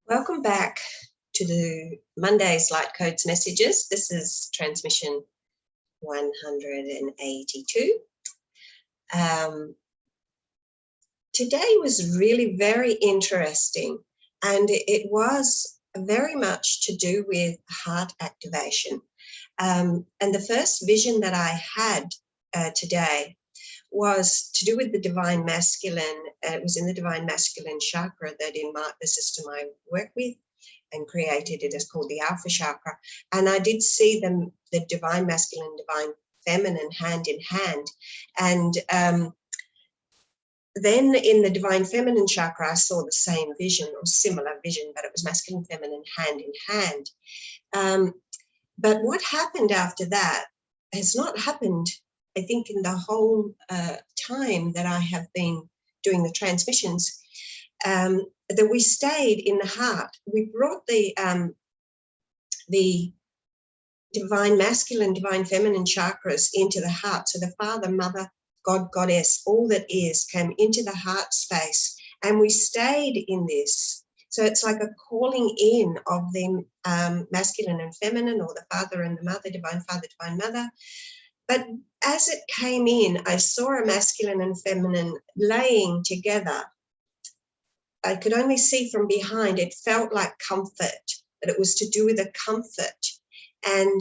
Welcome back to the Monday's Light Codes Messages. This is transmission 182. Today was really very interesting, and it was very much to do with heart activation. And the first vision that I had today was to do with the divine masculine. It was in the divine masculine chakra that in the system I work with and created. It is called the alpha chakra. And I did see them, the divine masculine, divine feminine, hand in hand. And then in the divine feminine chakra, I saw the same vision or similar vision, but it was masculine, feminine, hand in hand. But what happened after that has not happened, I think, in the whole time that I have been doing the transmissions, that we stayed in the heart. We brought the divine masculine, divine feminine chakras into the heart. So the Father, Mother, God, Goddess, all that is, came into the heart space, and we stayed in this. So it's like a calling in of the masculine and feminine, or the Father and the Mother, divine Father, divine Mother. But as it came in, I saw a masculine and feminine laying together. I could only see from behind. It felt like comfort, that it was to do with a comfort. And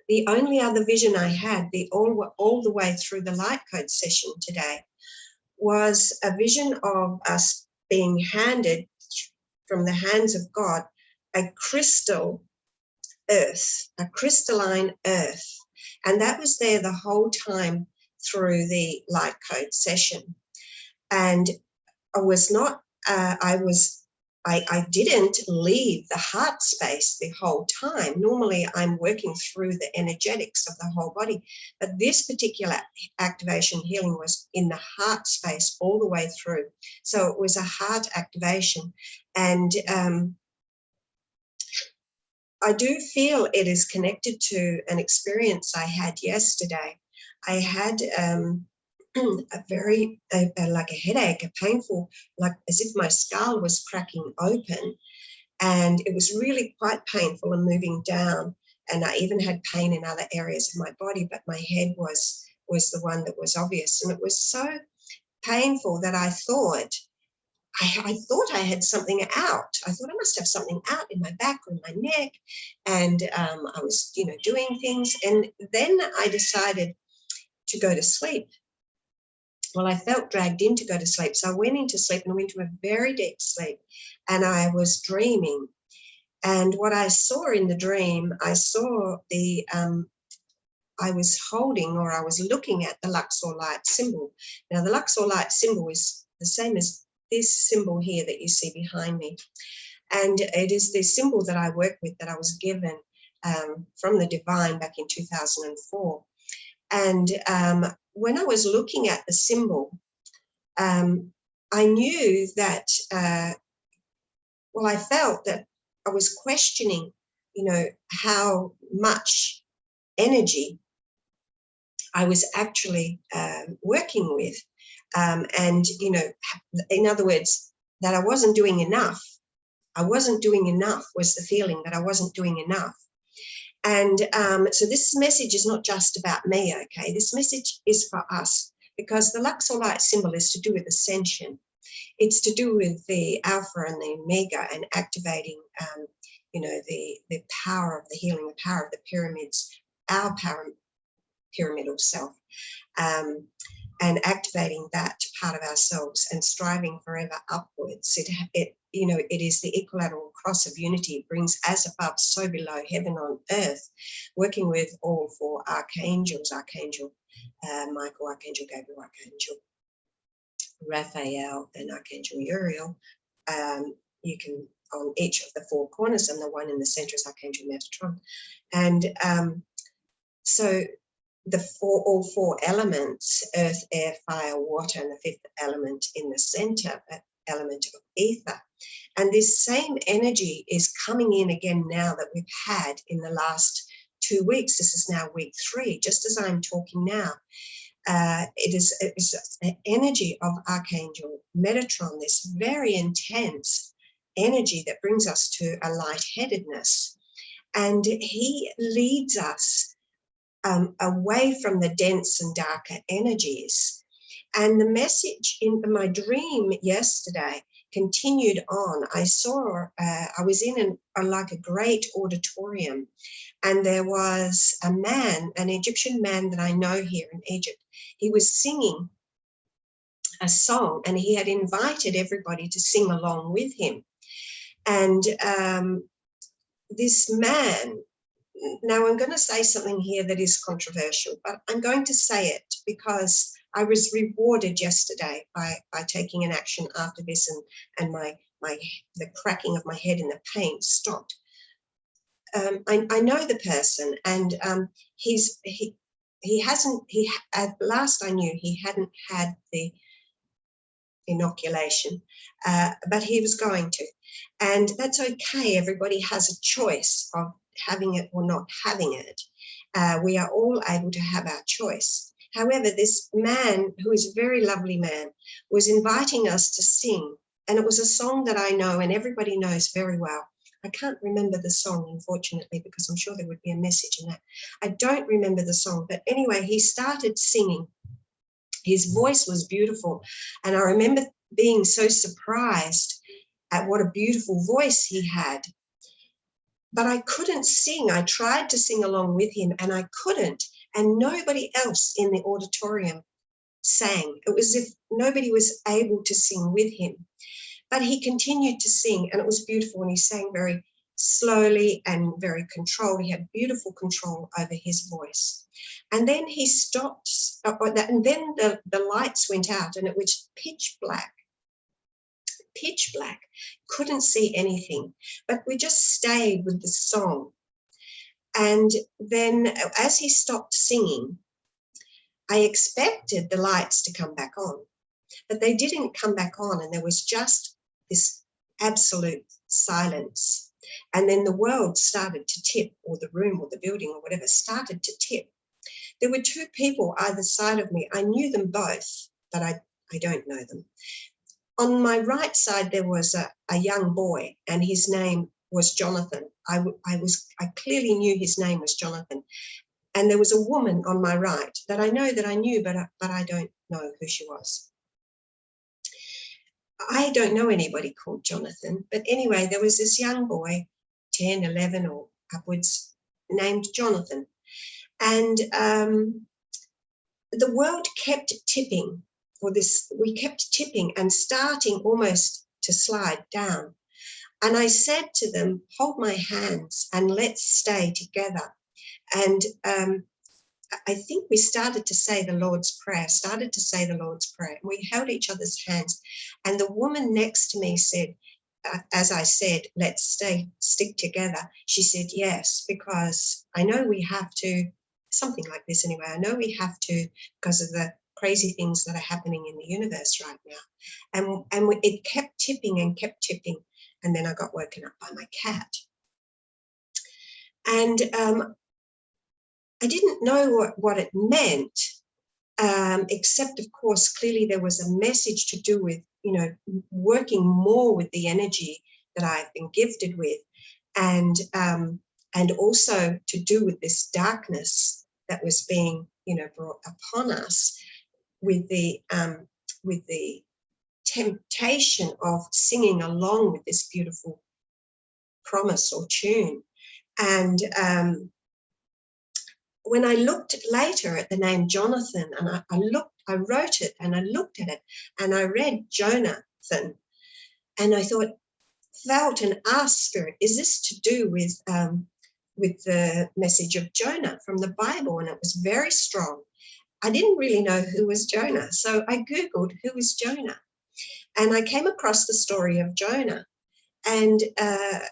the only other vision I had, all the way through the light code session today, was a vision of us being handed from the hands of God a crystal earth, a crystalline earth. And that was there the whole time through the light code session. And I was not, I didn't leave the heart space the whole time. Normally I'm working through the energetics of the whole body, but this particular activation healing was in the heart space all the way through. So it was a heart activation. And I do feel it is connected to an experience I had yesterday. I had like a headache, a painful, like as if my skull was cracking open, and it was really quite painful and moving down. And I even had pain in other areas of my body, but my head was the one that was obvious. And it was so painful that I thought I had something out. I thought I must have something out in my back or in my neck. And I was, doing things. And then I decided to go to sleep. Well, I felt dragged in to go to sleep. So I went into sleep, and I went to a very deep sleep, and I was dreaming. And what I saw in the dream, I saw I was holding, or I was looking at the Luxor light symbol. Now, the Luxor light symbol is the same as this symbol here that you see behind me. And it is the symbol that I work with, that I was given from the divine back in 2004. And when I was looking at the symbol, I knew that, I felt that I was questioning, how much energy I was actually working with. And, in other words, that I wasn't doing enough. I wasn't doing enough was the feeling, that I wasn't doing enough. And so this message is not just about me, okay? This message is for us, because the Luxor light symbol is to do with ascension. It's to do with the alpha and the omega, and activating, the power of the healing, the power of the pyramids, our pyramidal self, and activating that part of ourselves and striving forever upwards. It is the equilateral cross of unity. It brings as above, so below, heaven on earth, working with all four archangels, Archangel Michael, Archangel Gabriel, Archangel Raphael, and Archangel Uriel. You can, on each of the four corners, and the one in the center is Archangel Metatron. And so all four elements, earth, air, fire, water, and the fifth element in the center, element of ether. And this same energy is coming in again now that we've had in the last 2 weeks. This is now week 3, just as I'm talking now. It is an energy of Archangel Metatron, this very intense energy that brings us to a lightheadedness. And he leads us away from the dense and darker energies. And the message in my dream yesterday continued on. I saw, I was in like a great auditorium, and there was a man, an Egyptian man that I know here in Egypt. He was singing a song, and he had invited everybody to sing along with him. And this man, now I'm going to say something here that is controversial, but I'm going to say it because I was rewarded yesterday by taking an action after this, and the cracking of my head in the pain stopped. I know the person, and at last I knew he hadn't had the inoculation, but he was going to, and that's okay. Everybody has a choice of having it or not having it. We are all able to have our choice. However, this man, who is a very lovely man, was inviting us to sing, and it was a song that I know and everybody knows very well. I can't remember the song, unfortunately, because I'm sure there would be a message in that. I don't remember the song, but anyway, he started singing. His voice was beautiful, and I remember being so surprised at what a beautiful voice he had. But I couldn't sing. I tried to sing along with him, and I couldn't. And nobody else in the auditorium sang. It was as if nobody was able to sing with him. But he continued to sing, and it was beautiful. And he sang very slowly and very controlled. He had beautiful control over his voice. And then he stopped, and then the lights went out, and it was pitch black. Pitch black, couldn't see anything, but we just stayed with the song. And then as he stopped singing, I expected the lights to come back on, but they didn't come back on, and there was just this absolute silence. And then the world started to tip, or the room or the building or whatever started to tip. There were two people either side of me. I knew them both, but I don't know them. On my right side, there was a young boy, and his name was Jonathan. I clearly knew his name was Jonathan. And there was a woman on my right that I knew, but I don't know who she was. I don't know anybody called Jonathan, but anyway, there was this young boy, 10, 11 or upwards, named Jonathan. And the world kept tipping. We kept tipping and starting almost to slide down. And I said to them, hold my hands and let's stay together. And I think we started to say the Lord's Prayer. And we held each other's hands. And the woman next to me said, as I said, let's stick together. She said, yes, because I know we have to, something like this anyway, I know we have to because of the crazy things that are happening in the universe right now. And it kept tipping and kept tipping. And then I got woken up by my cat. And I didn't know what it meant, except, of course, clearly there was a message to do with, working more with the energy that I've been gifted with, and also to do with this darkness that was being, brought upon us with the temptation of singing along with this beautiful promise or tune. And when I looked later at the name Jonathan, and I wrote it and I looked at it and I read Jonathan, and I felt and asked Spirit, is this to do with the message of Jonah from the Bible? And it was very strong. I didn't really know who was Jonah, so I Googled who is Jonah, and I came across the story of Jonah. And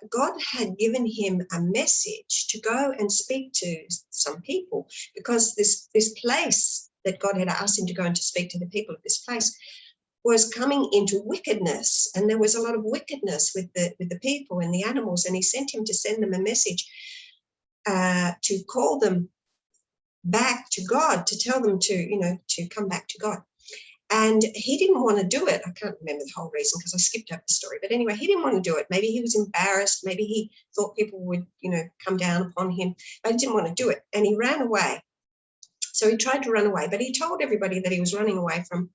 God had given him a message to go and speak to some people, because this place that God had asked him to go and to speak to the people of this place was coming into wickedness, and there was a lot of wickedness with the people and the animals. And he sent him to send them a message to call them back to God, to tell them to come back to God. And he didn't want to do it. I can't remember the whole reason because I skipped over the story. But anyway, he didn't want to do it. Maybe he was embarrassed. Maybe he thought people would, come down upon him. But he didn't want to do it. And he ran away. So he tried to run away, but he told everybody that he was running away from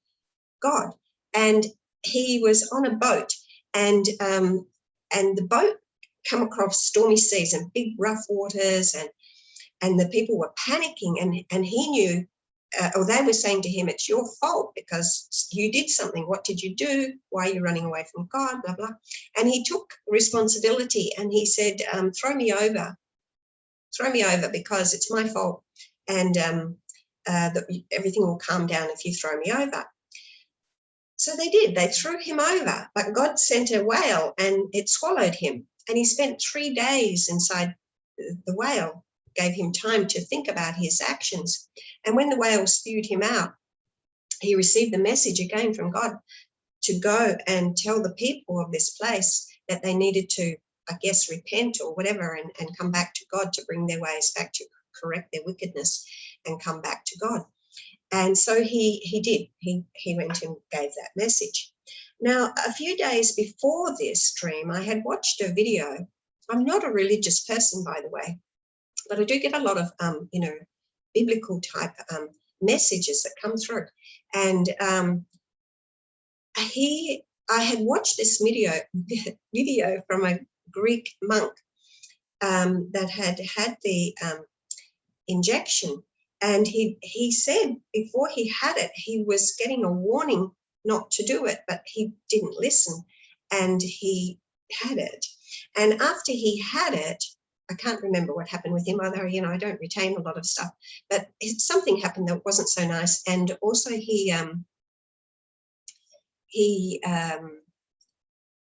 God. And he was on a boat, and the boat come across stormy seas and big rough waters, and the people were panicking, and he knew, or they were saying to him, it's your fault because you did something. What did you do? Why are you running away from God? Blah, blah. And he took responsibility, and he said, throw me over because it's my fault, and everything will calm down if you throw me over. So they did. They threw him over, but God sent a whale and it swallowed him. And he spent 3 days inside the whale, gave him time to think about his actions. And when the whale spewed him out, he received the message again from God to go and tell the people of this place that they needed to, I guess, repent or whatever, and come back to God, to bring their ways back, to correct their wickedness and come back to God. And so he did. He went and gave that message. Now, a few days before this dream, I had watched a video. I'm not a religious person, by the way, but I do get a lot of, biblical type messages that come through. And I had watched this video from a Greek monk that had the injection. And he said before he had it, he was getting a warning not to do it, but he didn't listen, and he had it. And after he had it, I can't remember what happened with him, although, I don't retain a lot of stuff, but something happened that wasn't so nice. And also he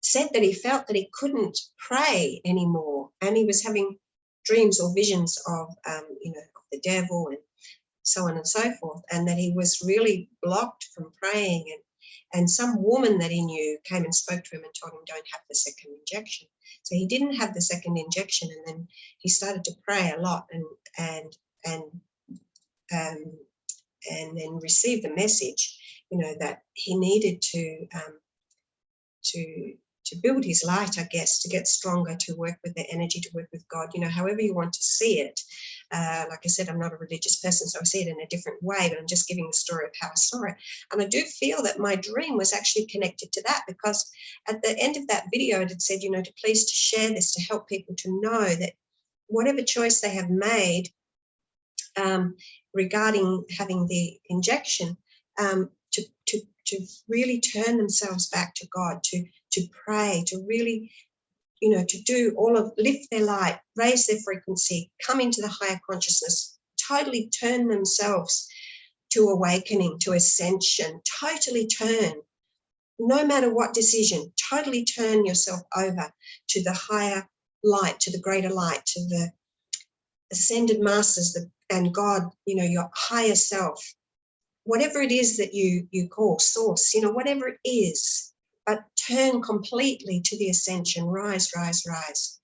said that he felt that he couldn't pray anymore, and he was having dreams or visions of, of the devil and so on and so forth, and that he was really blocked from praying. And some woman that he knew came and spoke to him and told him, don't have the second injection. So he didn't have the second injection, and then he started to pray a lot and then received the message, that he needed to build his light, I guess, to get stronger, to work with the energy, to work with God, however you want to see it. Like I said, I'm not a religious person, so I see it in a different way, but I'm just giving the story of how I saw it. And I do feel that my dream was actually connected to that, because at the end of that video, it had said, to please to share this, to help people to know that whatever choice they have made regarding having the injection, to really turn themselves back to God, to pray, to really, to do lift their light, raise their frequency, come into the higher consciousness, totally turn themselves to awakening, to ascension, totally turn, no matter what decision, totally turn yourself over to the higher light, to the greater light, to the ascended masters and God, your higher self. Whatever it is that you call source, whatever it is, but turn completely to the ascension, rise, rise, rise.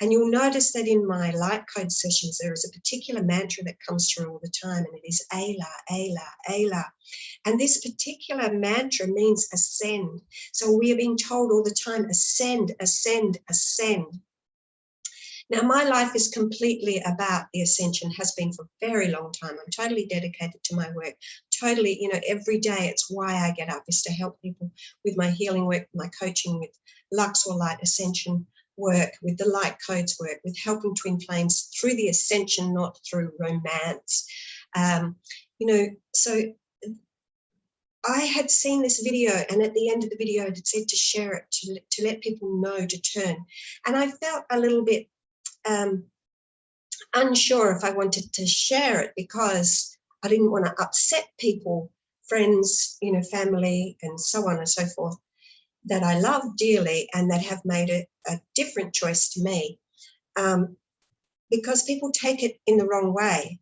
And you'll notice that in my light code sessions, there is a particular mantra that comes through all the time, and it is Ayla, Ayla, Ayla. And this particular mantra means ascend. So we are being told all the time, ascend, ascend, ascend. Now, my life is completely about the ascension, has been for a very long time. I'm totally dedicated to my work. Totally, every day it's why I get up, is to help people with my healing work, my coaching, with Luxor Light Ascension work, with the light codes work, with helping twin flames through the ascension, not through romance. So I had seen this video, and at the end of the video, it said to share it, to let people know to turn. And I felt a little bit unsure if I wanted to share it, because I didn't want to upset people, friends, family, and so on and so forth, that I love dearly and that have made a different choice to me, because people take it in the wrong way.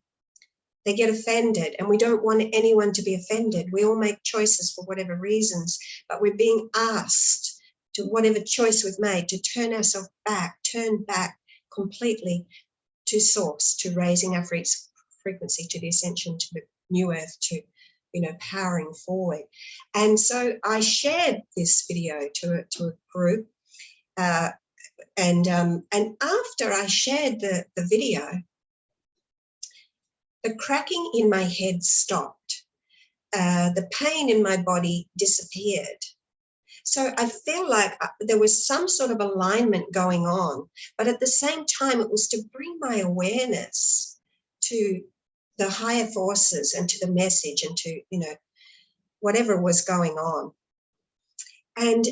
They get offended, and we don't want anyone to be offended. We all make choices for whatever reasons, but we're being asked to, whatever choice we've made, to turn ourselves back, turn back completely to source, to raising our frequency to the ascension, to the new earth, to, you know, powering forward. And so I shared this video to a group, and after I shared the video, the cracking in my head stopped. The pain in my body disappeared. So I feel like there was some sort of alignment going on, but at the same time, it was to bring my awareness to the higher forces and to the message and to, you know, whatever was going on. And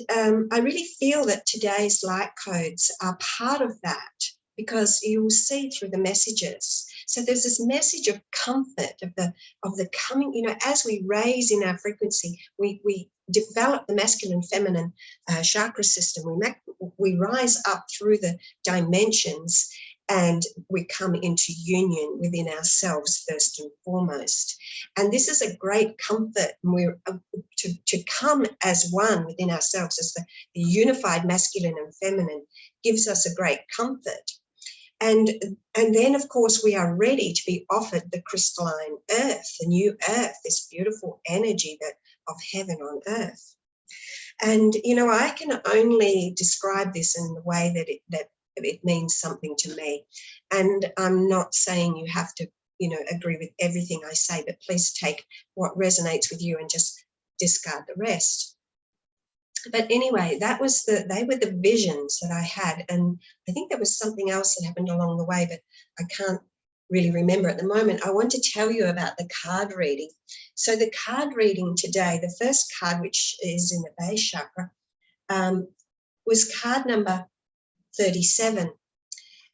I really feel that today's light codes are part of that, because you will see through the messages. So there's this message of comfort, of the coming, you know, as we raise in our frequency, we develop the masculine, feminine chakra system. We rise up through the dimensions, and we come into union within ourselves first and foremost. And this is a great comfort. And we're to come as one within ourselves, as the unified masculine and feminine, gives us a great comfort. And then, of course, we are ready to be offered the crystalline earth, the new earth, this beautiful energy of heaven on earth. And, you know, I can only describe this in the way that it means something to me. And I'm not saying you have to, you know, agree with everything I say, but please take what resonates with you and just discard the rest. But anyway, they were the visions that I had. And I think there was something else that happened along the way, but I can't really remember at the moment. I want to tell you about the card reading. So the card reading today, the first card, which is in the base chakra, was card number 37.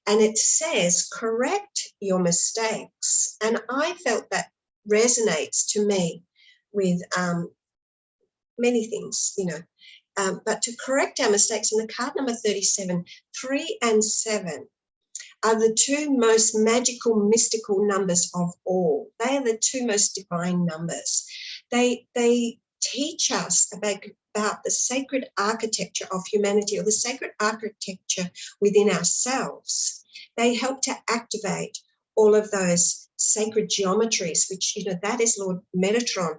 And it says, correct your mistakes. And I felt that resonates to me with many things, you know. But to correct our mistakes, in the card number 37, 3 and 7 are the two most magical, mystical numbers of all. They are the two most divine numbers. They teach us about the sacred architecture of humanity, or the sacred architecture within ourselves. They help to activate all of those sacred geometries, which, you know, that is Lord Metatron.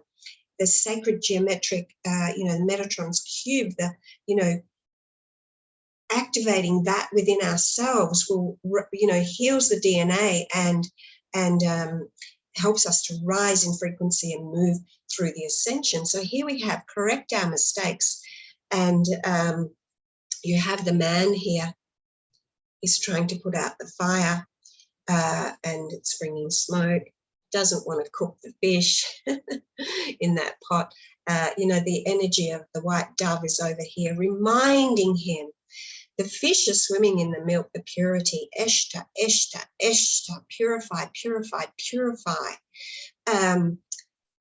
The sacred geometric, you know, Metatron's cube, you know, activating that within ourselves will, you know, heals the DNA and helps us to rise in frequency and move through the ascension. So here we have correct our mistakes. And you have the man here. He's trying to put out the fire, and it's bringing smoke. Doesn't want to cook the fish in that pot. You know, the energy of the white dove is over here, reminding him the fish are swimming in the milk, the purity. Eshta, eshta, eshta, purify, purify, purify. And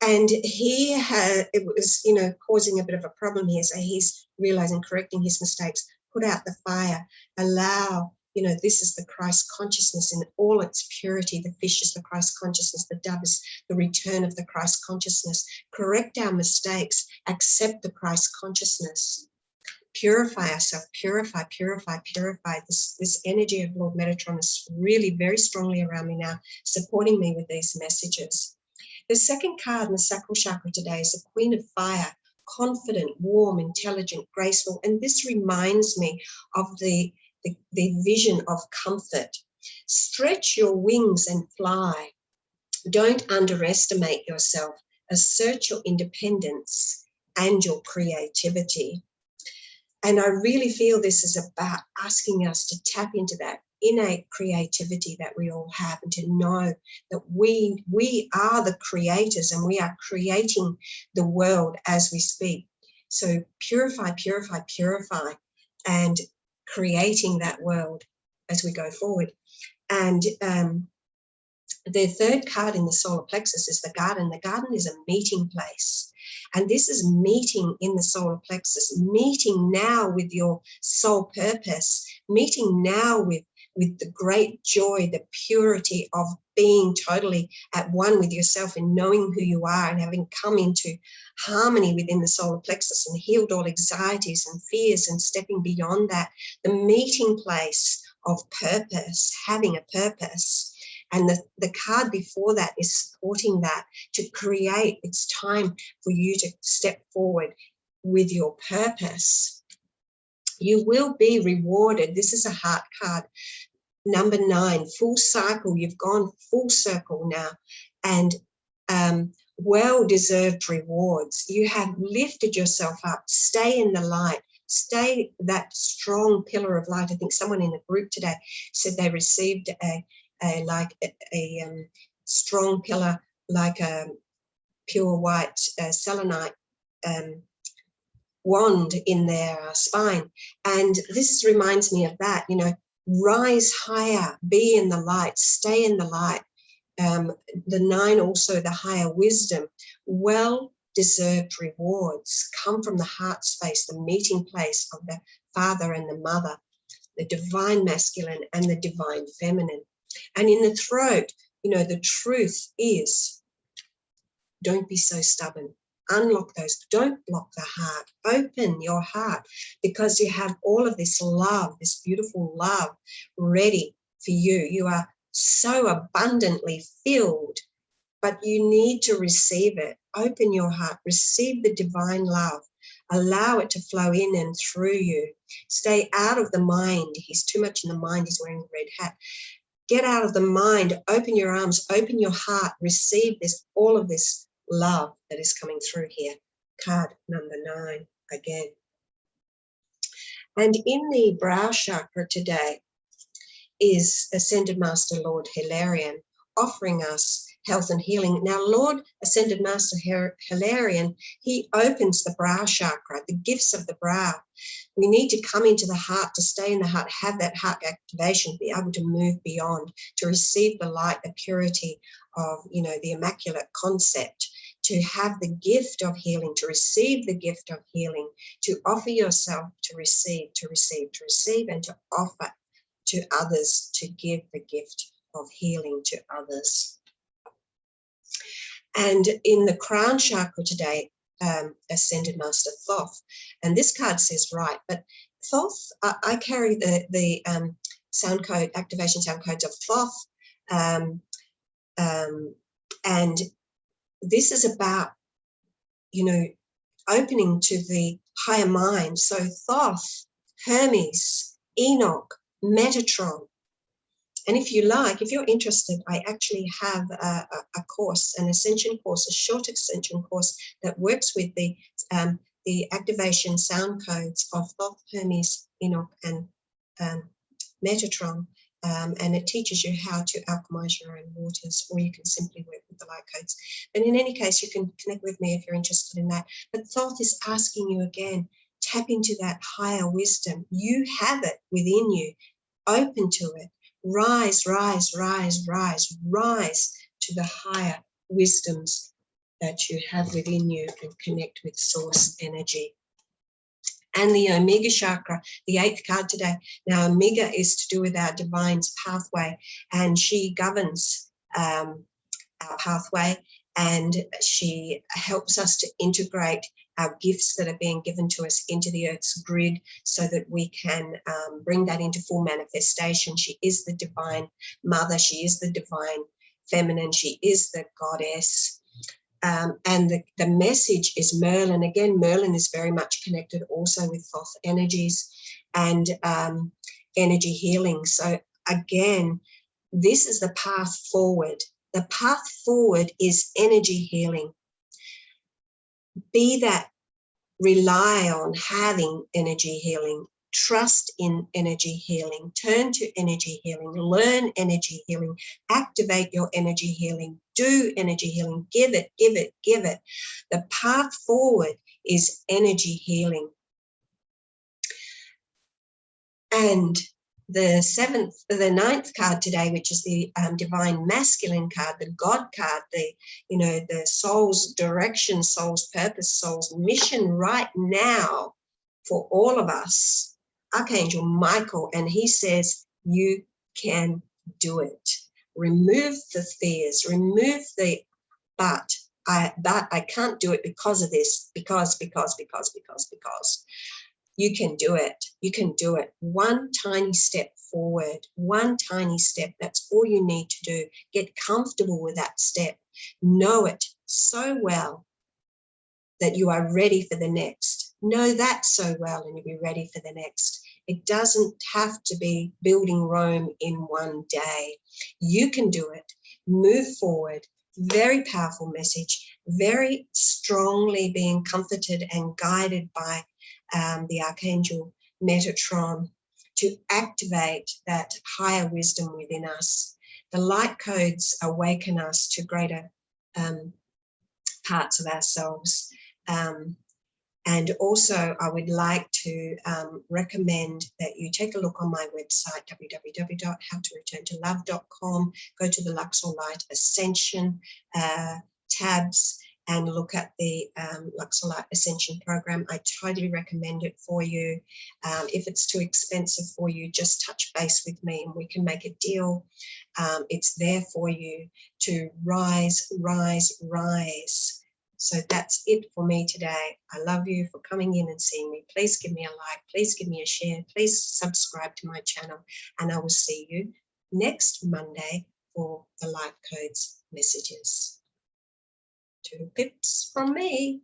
it was, you know, causing a bit of a problem here. So he's realizing, correcting his mistakes, put out the fire, allow, you know, this is the Christ consciousness in all its purity. The fish is the Christ consciousness. The dove is the return of the Christ consciousness. Correct our mistakes. Accept the Christ consciousness. Purify ourselves. Purify, purify, purify. This energy of Lord Metatron is really very strongly around me now, supporting me with these messages. The second card in the sacral chakra today is the Queen of Fire. Confident, warm, intelligent, graceful. And this reminds me of the vision of comfort. Stretch your wings and fly. Don't underestimate yourself. Assert your independence and your creativity. And I really feel this is about asking us to tap into that innate creativity that we all have, and to know that we are the creators, and we are creating the world as we speak. So purify, purify, purify, and creating that world as we go forward. And the third card in the solar plexus is the garden. The garden is a meeting place. And this is meeting in the solar plexus, meeting now with your soul purpose, meeting now with the great joy, the purity of being totally at one with yourself and knowing who you are, and having come into harmony within the solar plexus and healed all anxieties and fears, and stepping beyond that, the meeting place of purpose, having a purpose. And the card before that is supporting that, to create. It's time for you to step forward with your purpose. You will be rewarded. This is a heart card. Number 9, full cycle. You've gone full circle now. And well-deserved rewards. You have lifted yourself up. Stay in the light. Stay that strong pillar of light. I think someone in the group today said they received a strong pillar, like a pure white selenite wand in their spine. And this reminds me of that, you know, rise higher, be in the light, stay in the light. The 9 also, the higher wisdom, well-deserved rewards come from the heart space, the meeting place of the father and the mother, the divine masculine and the divine feminine. And in the throat, you know, the truth is, don't be so stubborn. Unlock those. Don't block the heart. Open your heart, because you have all of this love, this beautiful love ready for you. You are so abundantly filled, but you need to receive it. Open your heart. Receive the divine love. Allow it to flow in and through you. Stay out of the mind. He's too much in the mind. He's wearing a red hat. Get out of the mind. Open your arms. Open your heart. Receive this, all of this love that is coming through here. Card number 9 again. And in the brow chakra today is Ascended Master Lord Hilarion, offering us health and healing. Now, Lord Ascended Master Hilarion, he opens the brow chakra, the gifts of the brow. We need to come into the heart, to stay in the heart, have that heart activation, be able to move beyond, to receive the light, the purity of, you know, the immaculate concept, to have the gift of healing, to receive the gift of healing, to offer yourself to receive, and to offer to others, to give the gift of healing to others. And in the crown chakra today, Ascended Master Thoth, and this card says right, but Thoth, I carry the sound code, activation sound codes of Thoth, and this is about, you know, opening to the higher mind. So Thoth, Hermes, Enoch, Metatron. And if you like, if you're interested, I actually have a course, an Ascension course, a short Ascension course that works with the activation sound codes of Thoth, Hermes, Enoch, and Metatron. And it teaches you how to alchemize your own waters, or you can simply work with the light codes. And in any case, you can connect with me if you're interested in that. But Thoth is asking you again, tap into that higher wisdom. You have it within you. Open to it. Rise, rise, rise, rise, rise to the higher wisdoms that you have within you, and connect with source energy. And the Omega chakra, the 8th card today. Now, Omega is to do with our divine's pathway, and she governs our pathway, and she helps us to integrate our gifts that are being given to us into the Earth's grid, so that we can bring that into full manifestation. She is the divine mother. She is the divine feminine. She is the goddess. And the message is Merlin. Again, Merlin is very much connected also with Thoth energies and energy healing. So again, this is the path forward. The path forward is energy healing. Be that, rely on having energy healing. Trust in energy healing. Turn to energy healing. Learn energy healing. Activate your energy healing. Do energy healing. Give it, give it, give it. The path forward is energy healing. And the 9th card today, which is the divine masculine card, the God card, the soul's direction, soul's purpose, soul's mission right now for all of us. Archangel Michael, and he says, you can do it. Remove the fears, remove the but I can't do it because of this, because. You can do it. You can do it. One tiny step forward, one tiny step. That's all you need to do. Get comfortable with that step. Know it so well that you are ready for the next. Know that so well and you'll be ready for the next. It doesn't have to be building Rome in one day. You can do it. Move forward. Very powerful message. Very strongly being comforted and guided by the Archangel Metatron to activate that higher wisdom within us. The light codes awaken us to greater parts of ourselves. And also I would like to recommend that you take a look on my website, www.howtoreturntolove.com. Go to the Luxor Light Ascension tabs and look at the Luxor Light Ascension program. I totally recommend it for you. If it's too expensive for you, just touch base with me and we can make a deal. It's there for you to rise, rise, rise. So that's it for me today. I love you for coming in and seeing me. Please give me a like. Please give me a share. Please subscribe to my channel. And I will see you next Monday for the Light Codes messages. 2 pips from me.